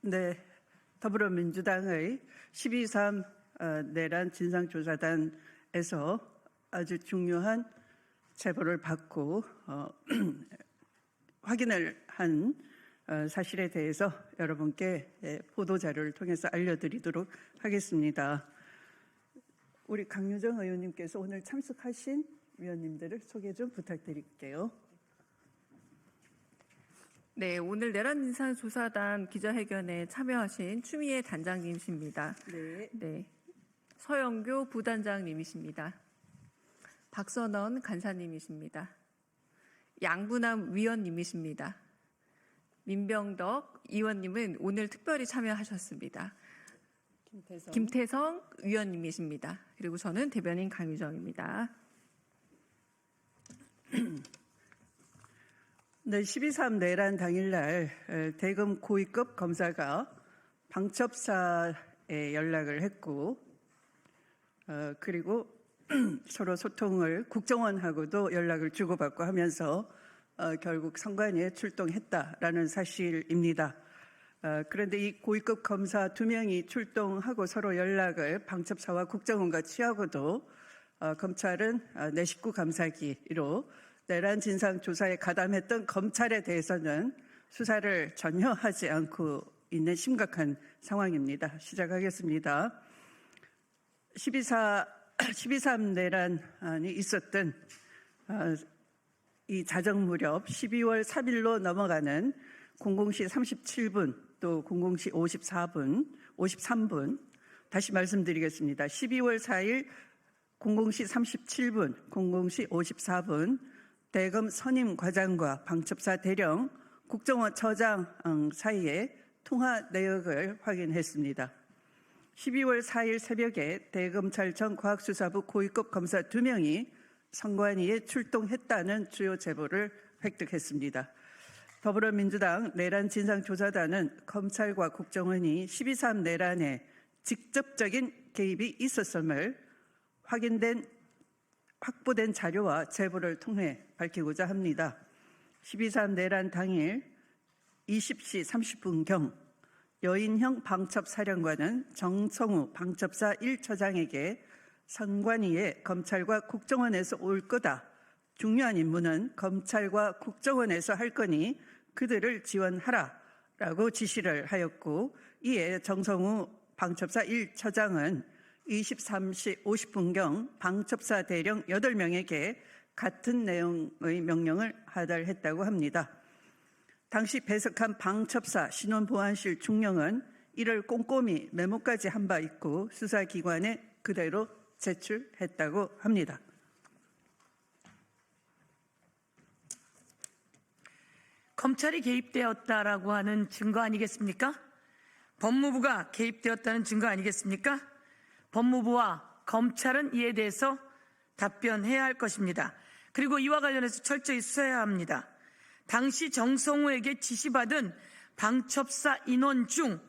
네, 더불어민주당의 12.3 내란 진상조사단에서 아주 중요한 제보를 받고 확인을 한 사실에 대해서 여러분께 보도자료를 통해서 알려드리도록 하겠습니다. 우리 강유정 의원님께서 오늘 참석하신 위원님들을 소개 좀 부탁드릴게요. 네, 오늘 내란진상조사단 기자회견에 참여하신 추미애 단장님이십니다. 네, 서영교 부단장님이십니다. 박선원 간사님이십니다. 양분남 위원님이십니다. 민병덕 의원님은 오늘 특별히 참여하셨습니다. 김태성 위원님이십니다. 그리고 저는 대변인 강유정입니다. 네, 12.3 내란 당일날 대검 고위급 검사가 방첩사에 연락을 했고 그리고 서로 소통을 국정원하고도 연락을 주고받고 하면서 결국 선관위에 출동했다라는 사실입니다. 그런데 이 고위급 검사 2명이 출동하고 서로 연락을 방첩사와 국정원과 취하고도 검찰은 내 식구 감사기로 내란 진상 조사에 가담했던 검찰에 대해서는 수사를 전혀 하지 않고 있는 심각한 상황입니다. 시작하겠습니다. 12.3 내란이 있었던 이 자정 무렵 12월 3일로 넘어가는 00시 37분 또 00시 53분 다시 말씀드리겠습니다. 12월 4일 00시 37분, 00시 54분 대검 선임 과장과 방첩사 대령, 국정원 처장 사이에 통화 내역을 확인했습니다. 12월 4일 새벽에 대검찰청 과학수사부 고위급 검사 2명이 선관위에 출동했다는 주요 제보를 획득했습니다. 더불어민주당 내란진상조사단은 검찰과 국정원이 12.3 내란에 직접적인 개입이 있었음을 확보된 자료와 제보를 통해 밝히고자 합니다. 12.3 내란 당일 20시 30분경 여인형 방첩사령관은 정성우 방첩사 1처장에게 선관위에 검찰과 국정원에서 올 거다. 중요한 임무는 검찰과 국정원에서 할 거니 그들을 지원하라라고 지시를 하였고 이에 정성우 방첩사 1처장은 23시 50분경 방첩사 대령 8명에게 같은 내용의 명령을 하달했다고 합니다. 당시 배석한 방첩사 신원보안실 중령은 이를 꼼꼼히 메모까지 한 바 있고 수사기관에 그대로 제출했다고 합니다. 검찰이 개입되었다라고 하는 증거 아니겠습니까? 법무부가 개입되었다는 증거 아니겠습니까? 법무부와 검찰은 이에 대해서 답변해야 할 것입니다. 그리고 이와 관련해서 철저히 수사해야 합니다. 당시 정성우에게 지시받은 방첩사 인원 중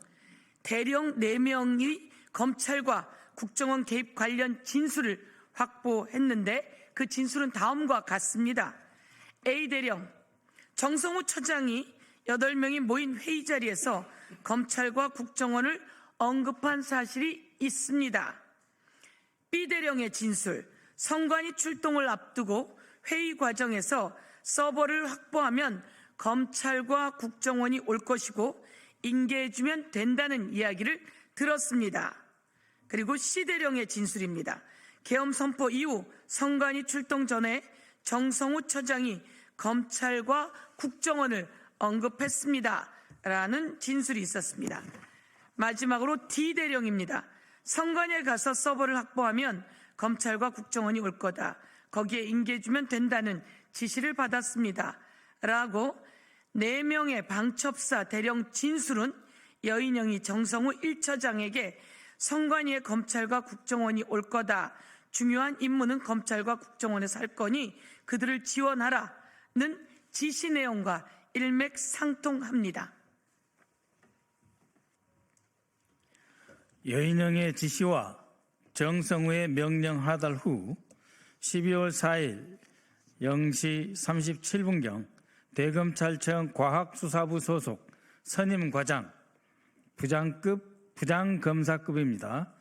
대령 4명이 검찰과 국정원 개입 관련 진술을 확보했는데 그 진술은 다음과 같습니다. A대령, 정성우 처장이 8명이 모인 회의 자리에서 검찰과 국정원을 언급한 사실이 있습니다. B대령의 진술, 선관위 출동을 앞두고 회의 과정에서 서버를 확보하면 검찰과 국정원이 올 것이고 인계해주면 된다는 이야기를 들었습니다. 그리고 C대령의 진술입니다. 계엄 선포 이후 선관위 출동 전에 정성우 처장이 검찰과 국정원을 언급했습니다. 라는 진술이 있었습니다. 마지막으로 D대령입니다. 선관위에 가서 서버를 확보하면 검찰과 국정원이 올 거다. 거기에 인계해주면 된다는 지시를 받았습니다. 라고 4명의 방첩사 대령 진술은 여인영이 정성우 1처장에게 선관위에 검찰과 국정원이 올 거다. 중요한 임무는 검찰과 국정원에서 할 거니 그들을 지원하라는 지시 내용과 일맥상통합니다. 여인영의 지시와 정성우의 명령 하달 후 12월 4일 0시 37분경 대검찰청 과학수사부 소속 선임과장, 부장검사급입니다.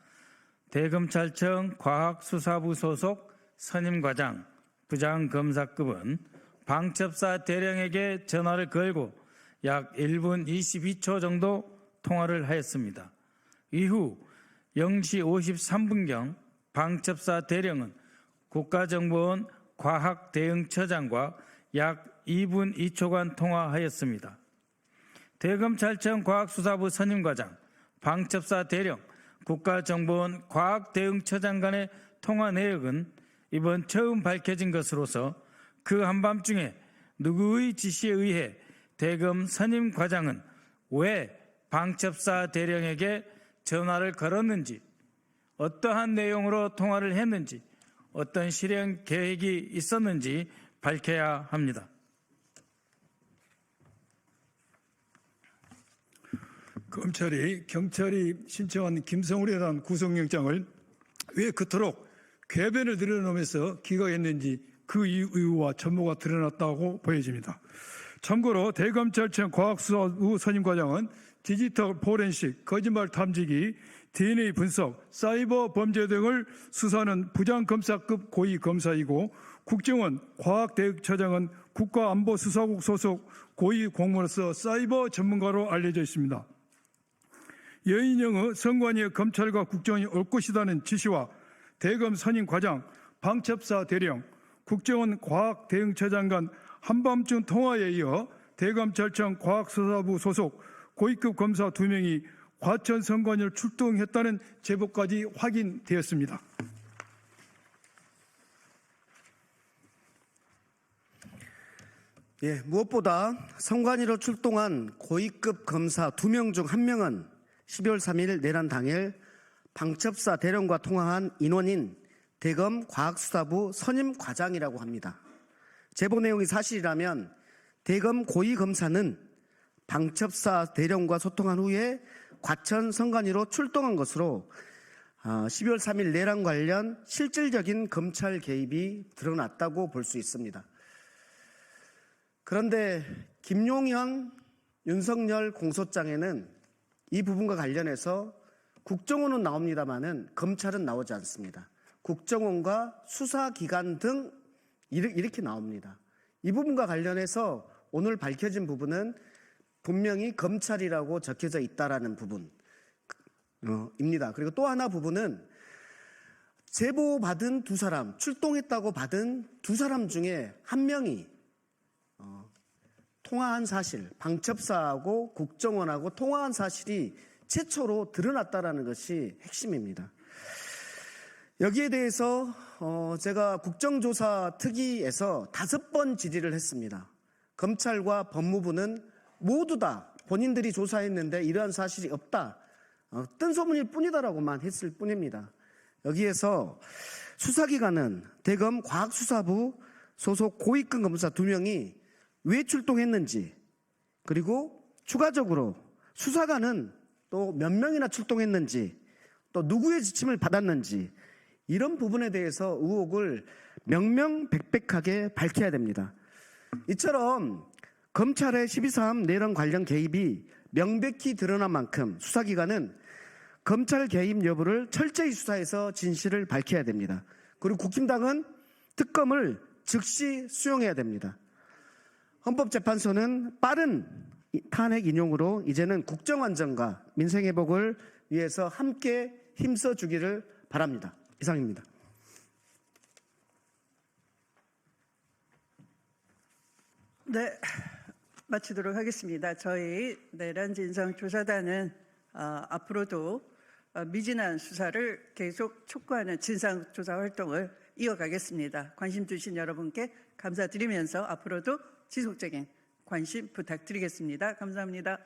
대검찰청 과학수사부 소속 선임과장 부장검사급은 방첩사 대령에게 전화를 걸고 약 1분 22초 정도 통화를 하였습니다. 이후 0시 53분경 방첩사 대령은 국가정보원 과학대응처장과 약 2분 2초간 통화하였습니다. 대검찰청 과학수사부 선임과장, 방첩사 대령, 국가정보원 과학대응처장 간의 통화 내역은 이번 처음 밝혀진 것으로서 그 한밤중에 누구의 지시에 의해 대검 선임과장은 왜 방첩사 대령에게 전화를 걸었는지, 어떠한 내용으로 통화를 했는지, 어떤 실행 계획이 있었는지 밝혀야 합니다. 검찰이 경찰이 신청한 김성울에 대한 구속영장을 왜 그토록 궤변을 늘어놓으면서 기각했는지 그 이유와 전모가 드러났다고 보여집니다. 참고로 대검찰청 과학수사부 선임과장은 디지털 포렌식, 거짓말 탐지기, DNA 분석, 사이버 범죄 등을 수사하는 부장검사급 고위검사이고 국정원 과학대응처장은 국가안보수사국 소속 고위공무원으로서 사이버 전문가로 알려져 있습니다. 여인영의 선관위의 검찰과 국정원이 올 것이라는 지시와 대검 선임과장, 방첩사 대령, 국정원 과학대응처장 간 한밤중 통화에 이어 대검찰청 과학수사부 소속 고위급 검사 2명이 과천 선관위를 출동했다는 제보까지 확인되었습니다. 예, 무엇보다 선관위로 출동한 고위급 검사 2명 중 1명은 12월 3일 내란 당일 방첩사 대령과 통화한 인원인 대검 과학수사부 선임과장이라고 합니다. 제보 내용이 사실이라면 대검 고위검사는 방첩사 대령과 소통한 후에 과천 선관위로 출동한 것으로 12월 3일 내란 관련 실질적인 검찰 개입이 드러났다고 볼 수 있습니다. 그런데 김용현, 윤석열 공소장에는 이 부분과 관련해서 국정원은 나옵니다마는 검찰은 나오지 않습니다. 국정원과 수사기관 등 이렇게 나옵니다. 이 부분과 관련해서 오늘 밝혀진 부분은 분명히 검찰이라고 적혀져 있다라는 부분입니다. 그리고 또 하나 부분은 제보받은 두 사람, 출동했다고 받은 두 사람 중에 한 명이 통화한 사실, 방첩사하고 국정원하고 통화한 사실이 최초로 드러났다라는 것이 핵심입니다. 여기에 대해서 제가 국정조사 특위에서 5번 질의를 했습니다. 검찰과 법무부는 모두 다 본인들이 조사했는데 이러한 사실이 없다. 뜬소문일 뿐이다라고만 했을 뿐입니다. 여기에서 수사기관은 대검 과학수사부 소속 고위급 검사 2명이 왜 출동했는지, 그리고 추가적으로 수사관은 또 몇 명이나 출동했는지, 또 누구의 지침을 받았는지, 이런 부분에 대해서 의혹을 명명백백하게 밝혀야 됩니다. 이처럼 검찰의 12.3 내란 관련 개입이 명백히 드러난 만큼 수사기관은 검찰 개입 여부를 철저히 수사해서 진실을 밝혀야 됩니다. 그리고 국힘당은 특검을 즉시 수용해야 됩니다. 헌법재판소는 빠른 탄핵 인용으로 이제는 국정 안정과 민생 회복을 위해서 함께 힘써주기를 바랍니다. 이상입니다. 네, 마치도록 하겠습니다. 저희 내란 진상 조사단은 앞으로도 미진한 수사를 계속 촉구하는 진상 조사 활동을 이어가겠습니다. 관심 주신 여러분께 감사드리면서 앞으로도 지속적인 관심 부탁드리겠습니다. 감사합니다.